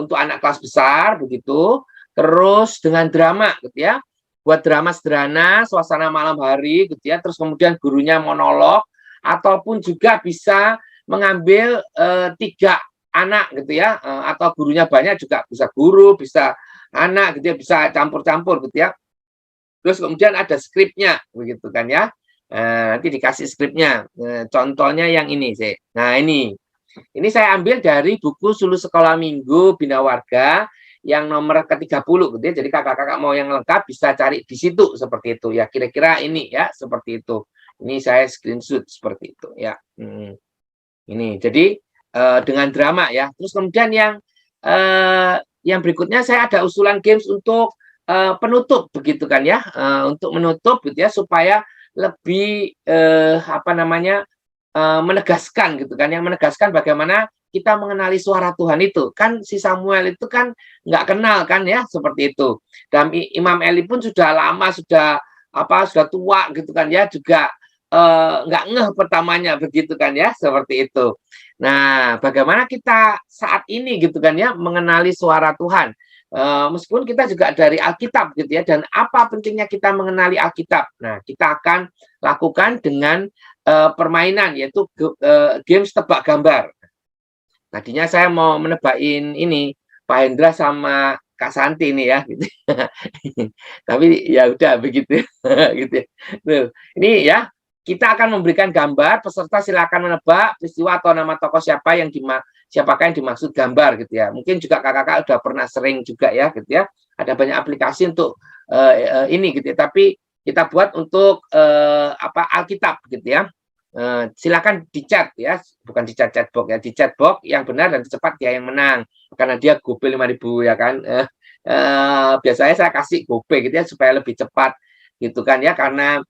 untuk anak kelas besar begitu. Terus dengan drama gitu ya, buat drama sederhana suasana malam hari gitu ya, terus kemudian gurunya monolog ataupun juga bisa mengambil 3 anak gitu ya, atau gurunya banyak juga bisa guru, bisa anak gitu ya, bisa campur-campur gitu ya. Terus kemudian ada skripnya begitu kan ya. Nanti dikasih skripnya. Contohnya yang ini sih. Nah, ini saya ambil dari buku Suluh Sekolah Minggu Bina Warga yang nomor ke-30 gitu ya. Jadi kakak-kakak mau yang lengkap bisa cari di situ seperti itu ya. Kira-kira ini ya seperti itu. Ini saya screenshot seperti itu ya. Ini jadi dengan drama ya. Terus kemudian yang berikutnya saya ada usulan games untuk penutup begitu kan ya, untuk menutup gitu ya supaya lebih menegaskan gitu kan, yang menegaskan bagaimana kita mengenali suara Tuhan itu. Kan si Samuel itu kan nggak kenal kan ya, seperti itu. Dan Imam Eli pun sudah lama, sudah tua gitu kan ya, juga nggak ngeh pertamanya begitu kan ya, seperti itu. Nah, bagaimana kita saat ini gitu kan ya mengenali suara Tuhan, meskipun kita juga dari Alkitab gitu ya, dan apa pentingnya kita mengenali Alkitab. Nah, kita akan lakukan dengan permainan yaitu games tebak gambar. Tadinya saya mau menebakin ini Pak Hendra sama Kak Santi ini ya, gitu. Tapi ya udah begitu, gitu. Ini ya. Kita akan memberikan gambar, peserta silakan menebak peristiwa atau nama tokoh siapakah yang dimaksud gambar gitu ya. Mungkin juga kakak-kakak udah pernah sering juga ya gitu ya. Ada banyak aplikasi untuk ini gitu ya. Tapi kita buat untuk Alkitab gitu ya. Silakan di chat ya, bukan di chatbox ya, di chatbox yang benar dan cepat dia yang menang. Karena dia gopay 5.000 ya kan. Biasanya saya kasih gopay gitu ya supaya lebih cepat gitu kan ya, karena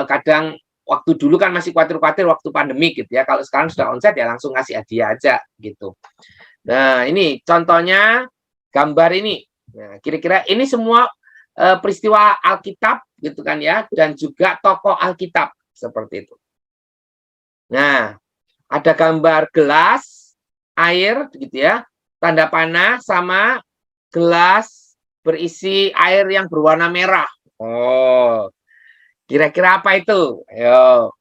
kadang waktu dulu kan masih khawatir-khawatir waktu pandemi gitu ya, kalau sekarang sudah onsite ya langsung ngasih hadiah aja gitu. Nah, ini contohnya gambar ini. Nah, kira-kira ini semua peristiwa Alkitab gitu kan ya, dan juga tokoh Alkitab seperti itu. Nah, ada gambar gelas air gitu ya, tanda panah sama gelas berisi air yang berwarna merah. Oh, kira-kira apa itu? Ayo,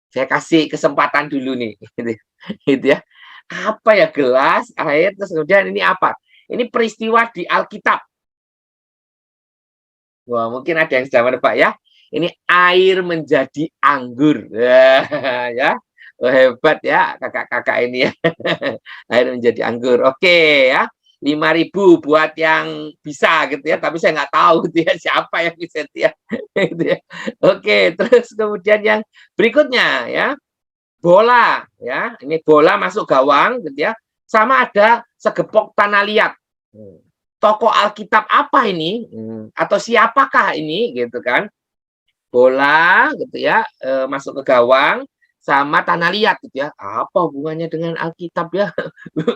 saya kasih kesempatan dulu nih, gitu ya. Apa ya, gelas, air, terus kemudian ini apa? Ini peristiwa di Alkitab. Wah, mungkin ada yang sudah menebak ya. Ini air menjadi anggur. Ya, oh, hebat ya kakak-kakak ini ya. Air menjadi anggur. Oke ya. 5.000 buat yang bisa gitu ya, tapi saya nggak tahu gitu ya siapa yang bisa ya. Gitu ya. Oke, terus kemudian yang berikutnya ya, bola ya. Ini bola masuk gawang gitu ya. Sama ada segepok tanah liat. Tokoh Alkitab apa ini? Atau siapakah ini gitu kan? Bola gitu ya, masuk ke gawang sama tanah liat gitu ya. Apa hubungannya dengan Alkitab ya?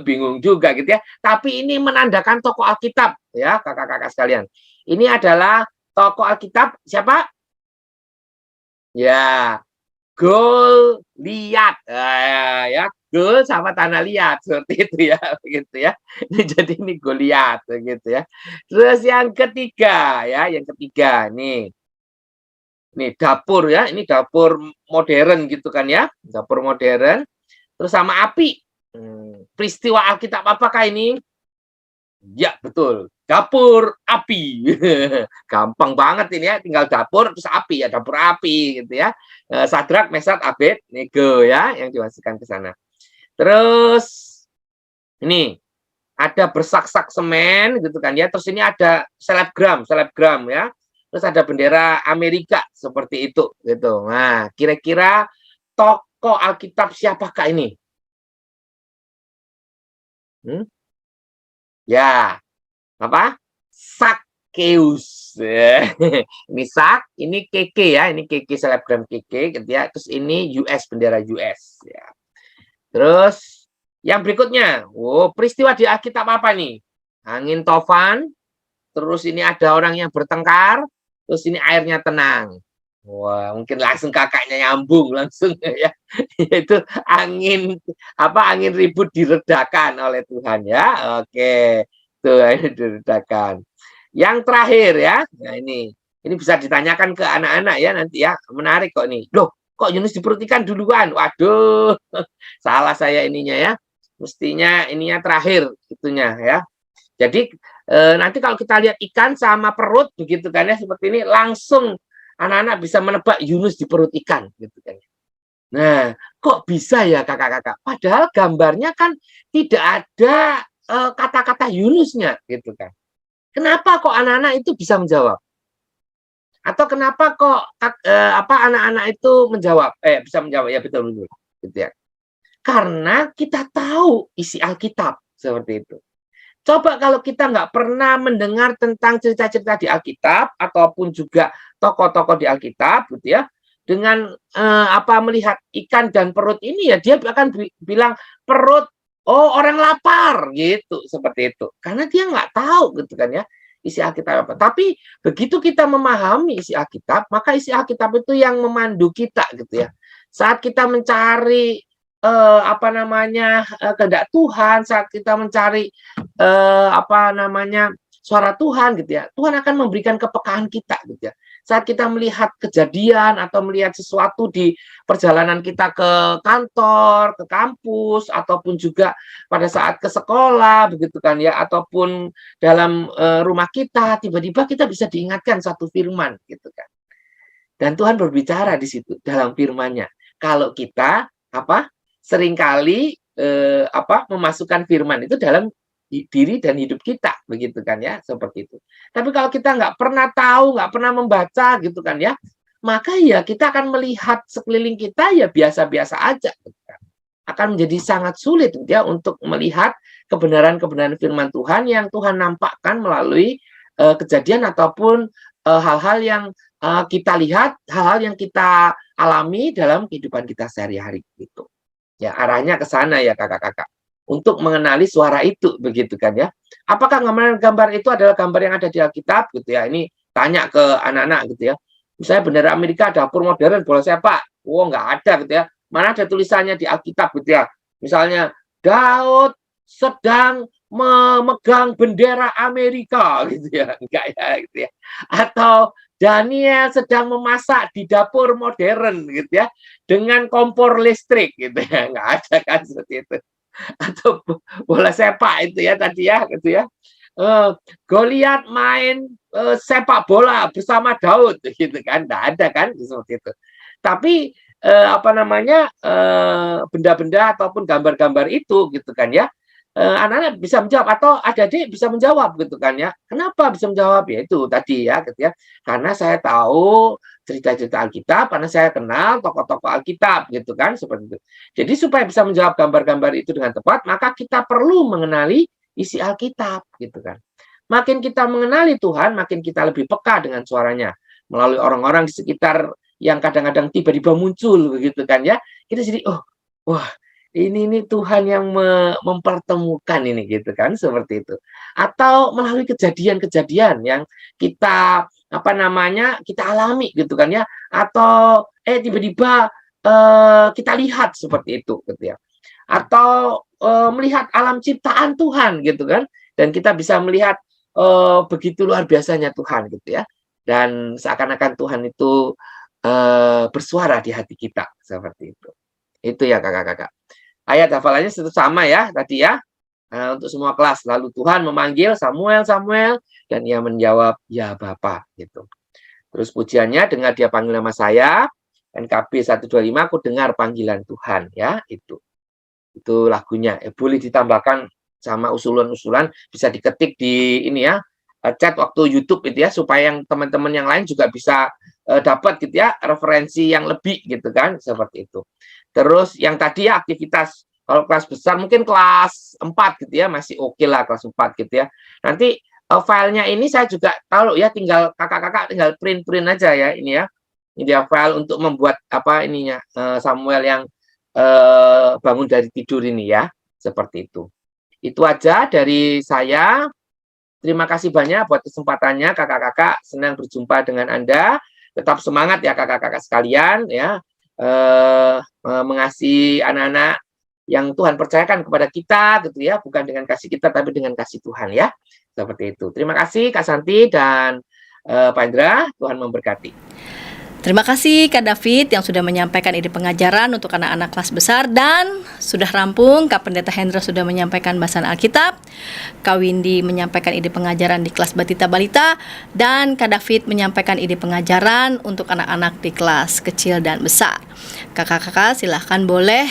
Bingung juga gitu ya. Tapi ini menandakan tokoh Alkitab ya, kakak-kakak sekalian. Ini adalah tokoh Alkitab siapa? Ya, Goliat. Ya, Gol sama tanah liat seperti itu ya, begitu ya. Jadi ini Goliat begitu ya. Terus yang ketiga ya, nih. Nih dapur ya, ini dapur modern gitu kan ya, dapur modern. Terus sama api. Peristiwa Alkitab apakah ini? Ya betul, dapur api. Gampang banget ini ya, tinggal dapur terus api ya, dapur api gitu ya. Sadrak, Mesak, Abednego ya, yang dimasukkan ke sana. Terus ini ada bersak-sak semen gitu kan ya. Terus ini ada selebgram ya. Terus ada bendera Amerika seperti itu gitu. Nah, kira-kira tokoh Alkitab siapakah ini? Ya, apa? Sakkeus. Ini Sak, ini Keke ya, ini Keke selebgram Keke gitu ya. Terus ini US, bendera US ya. Terus yang berikutnya, peristiwa di Alkitab apa nih? Angin tofan. Terus ini ada orang yang bertengkar. Terus ini airnya tenang. Wah, mungkin langsung kakaknya nyambung langsung ya. Itu angin ribut diredakan oleh Tuhan ya. Oke. Tuh, ini diredakan. Yang terakhir ya. Nah, ini bisa ditanyakan ke anak-anak ya nanti ya. Menarik kok nih. Loh, kok Yunus diperut ikan duluan? Waduh. Salah saya ininya ya. Mestinya ininya terakhir itunya ya. Jadi nanti kalau kita lihat ikan sama perut begitu kan ya, seperti ini langsung anak-anak bisa menebak Yunus di perut ikan gitu kan. Nah, kok bisa ya kakak-kakak? Padahal gambarnya kan tidak ada kata-kata Yunusnya gitu kan. Kenapa kok anak-anak itu bisa menjawab? Atau kenapa kok anak-anak itu menjawab? Bisa menjawab ya, betul gitu ya. Karena kita tahu isi Alkitab seperti itu. Coba kalau kita nggak pernah mendengar tentang cerita-cerita di Alkitab ataupun juga tokoh-tokoh di Alkitab, gitu ya, dengan melihat ikan dan perut ini ya dia akan bilang perut, oh orang lapar gitu seperti itu. Karena dia nggak tahu gitu kan ya isi Alkitab apa. Tapi begitu kita memahami isi Alkitab, maka isi Alkitab itu yang memandu kita gitu ya. Saat kita mencari kehendak Tuhan, saat kita mencari suara Tuhan gitu ya, Tuhan akan memberikan kepekaan kita gitu ya. Saat kita melihat kejadian atau melihat sesuatu di perjalanan kita ke kantor, ke kampus, ataupun juga pada saat ke sekolah begitu kan ya, ataupun dalam rumah kita, tiba-tiba kita bisa diingatkan satu firman gitu kan. Dan Tuhan berbicara di situ dalam firman-Nya. Kalau kita seringkali memasukkan firman itu dalam diri dan hidup kita, begitu kan ya, seperti itu. Tapi kalau kita nggak pernah tahu, nggak pernah membaca, gitu kan ya, maka ya kita akan melihat sekeliling kita ya biasa-biasa aja. Gitu kan. Akan menjadi sangat sulit ya untuk melihat kebenaran-kebenaran firman Tuhan yang Tuhan nampakkan melalui kejadian ataupun hal-hal yang kita lihat, hal-hal yang kita alami dalam kehidupan kita sehari-hari gitu. Ya, arahnya ke sana ya kakak-kakak. Untuk mengenali suara itu begitu kan ya. Apakah gambar itu adalah gambar yang ada di Alkitab gitu ya. Ini tanya ke anak-anak gitu ya. Misalnya bendera Amerika dapur modern bola sepak. Oh, nggak ada gitu ya. Mana ada tulisannya di Alkitab gitu ya. Misalnya Daud sedang memegang bendera Amerika gitu ya, enggak ya gitu ya. Atau Daniel sedang memasak di dapur modern gitu ya, dengan kompor listrik gitu ya, enggak ada kan seperti itu. Atau bola sepak itu ya tadi ya gitu ya. Goliat main sepak bola bersama Daud gitu kan, enggak ada kan seperti itu. Tapi benda-benda ataupun gambar-gambar itu gitu kan ya, anak-anak bisa menjawab atau adik-adik bisa menjawab gitu kan ya. Kenapa bisa menjawab? Ya itu tadi ya gitu ya. Karena saya tahu cerita-cerita Alkitab, karena saya kenal tokoh-tokoh Alkitab gitu kan, seperti itu. Jadi supaya bisa menjawab gambar-gambar itu dengan tepat, maka kita perlu mengenali isi Alkitab gitu kan. Makin kita mengenali Tuhan, makin kita lebih peka dengan suaranya melalui orang-orang di sekitar yang kadang-kadang tiba-tiba muncul begitu kan ya. Kita jadi wah, ini Tuhan yang mempertemukan ini gitu kan, seperti itu. Atau melalui kejadian-kejadian yang kita kita alami gitu kan ya, atau tiba-tiba kita lihat seperti itu gitu ya. Atau melihat alam ciptaan Tuhan gitu kan, dan kita bisa melihat begitu luar biasanya Tuhan gitu ya. Dan seakan-akan Tuhan itu bersuara di hati kita seperti itu. Itu ya kakak-kakak. Ayat hafalannya sama ya tadi ya. Untuk semua kelas. Lalu Tuhan memanggil Samuel, dan ia menjawab, ya Bapa gitu. Terus pujiannya, dengar dia panggil nama saya. NKB 125, aku dengar panggilan Tuhan ya, itu lagunya. Boleh ditambahkan sama usulan-usulan, bisa diketik di ini ya, chat waktu YouTube itu ya, supaya yang teman-teman yang lain juga bisa dapat gitu ya, referensi yang lebih gitu kan, seperti itu. Terus yang tadi ya aktivitas, kalau kelas besar mungkin kelas 4 gitu ya, masih oke lah kelas 4 gitu ya. Nanti filenya ini saya juga tahu ya, tinggal kakak-kakak tinggal print aja ya ini ya. Ini dia file untuk membuat Samuel yang bangun dari tidur ini ya, seperti itu. Itu aja dari saya. Terima kasih banyak buat kesempatannya kakak-kakak, senang berjumpa dengan Anda. Tetap semangat ya kakak-kakak sekalian ya, mengasihi anak-anak yang Tuhan percayakan kepada kita gitu ya, bukan dengan kasih kita tapi dengan kasih Tuhan ya, seperti itu. Terima kasih Kak Santi dan Pak Indra, Tuhan memberkati. Terima kasih Kak David yang sudah menyampaikan ide pengajaran untuk anak-anak kelas besar, dan sudah rampung Kak Pendeta Hendra sudah menyampaikan bahasan Alkitab, Kak Windy menyampaikan ide pengajaran di kelas Batita Balita, dan Kak David menyampaikan ide pengajaran untuk anak-anak di kelas kecil dan besar. Kakak-kakak silahkan boleh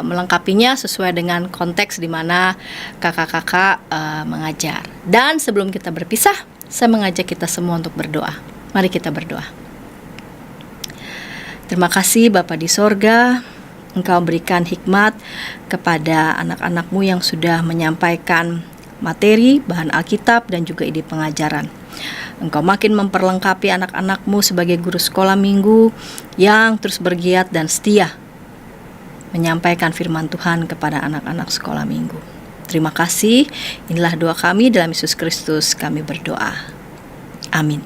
melengkapinya sesuai dengan konteks di mana kakak-kakak mengajar. Dan sebelum kita berpisah, saya mengajak kita semua untuk berdoa. Mari kita berdoa. Terima kasih Bapa di sorga, Engkau berikan hikmat kepada anak-anak-Mu yang sudah menyampaikan materi, bahan Alkitab, dan juga ide pengajaran. Engkau makin memperlengkapi anak-anak-Mu sebagai guru sekolah minggu yang terus bergiat dan setia menyampaikan firman Tuhan kepada anak-anak sekolah minggu. Terima kasih, inilah doa kami dalam Yesus Kristus kami berdoa. Amin.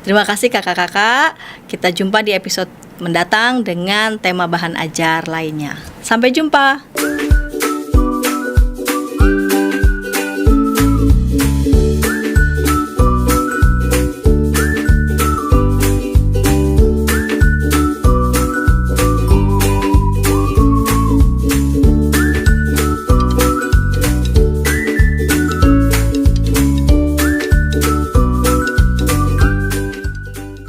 Terima kasih kakak-kakak, kita jumpa di episode mendatang dengan tema bahan ajar lainnya. Sampai jumpa.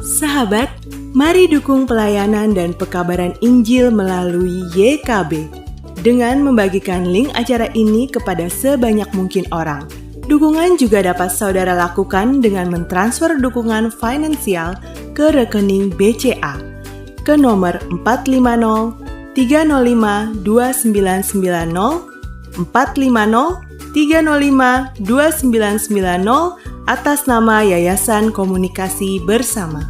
Sahabat, mari dukung pelayanan dan pekabaran Injil melalui YKB dengan membagikan link acara ini kepada sebanyak mungkin orang. Dukungan juga dapat saudara lakukan dengan mentransfer dukungan finansial ke rekening BCA ke nomor 450 305 2990 450 305 2990 atas nama Yayasan Komunikasi Bersama.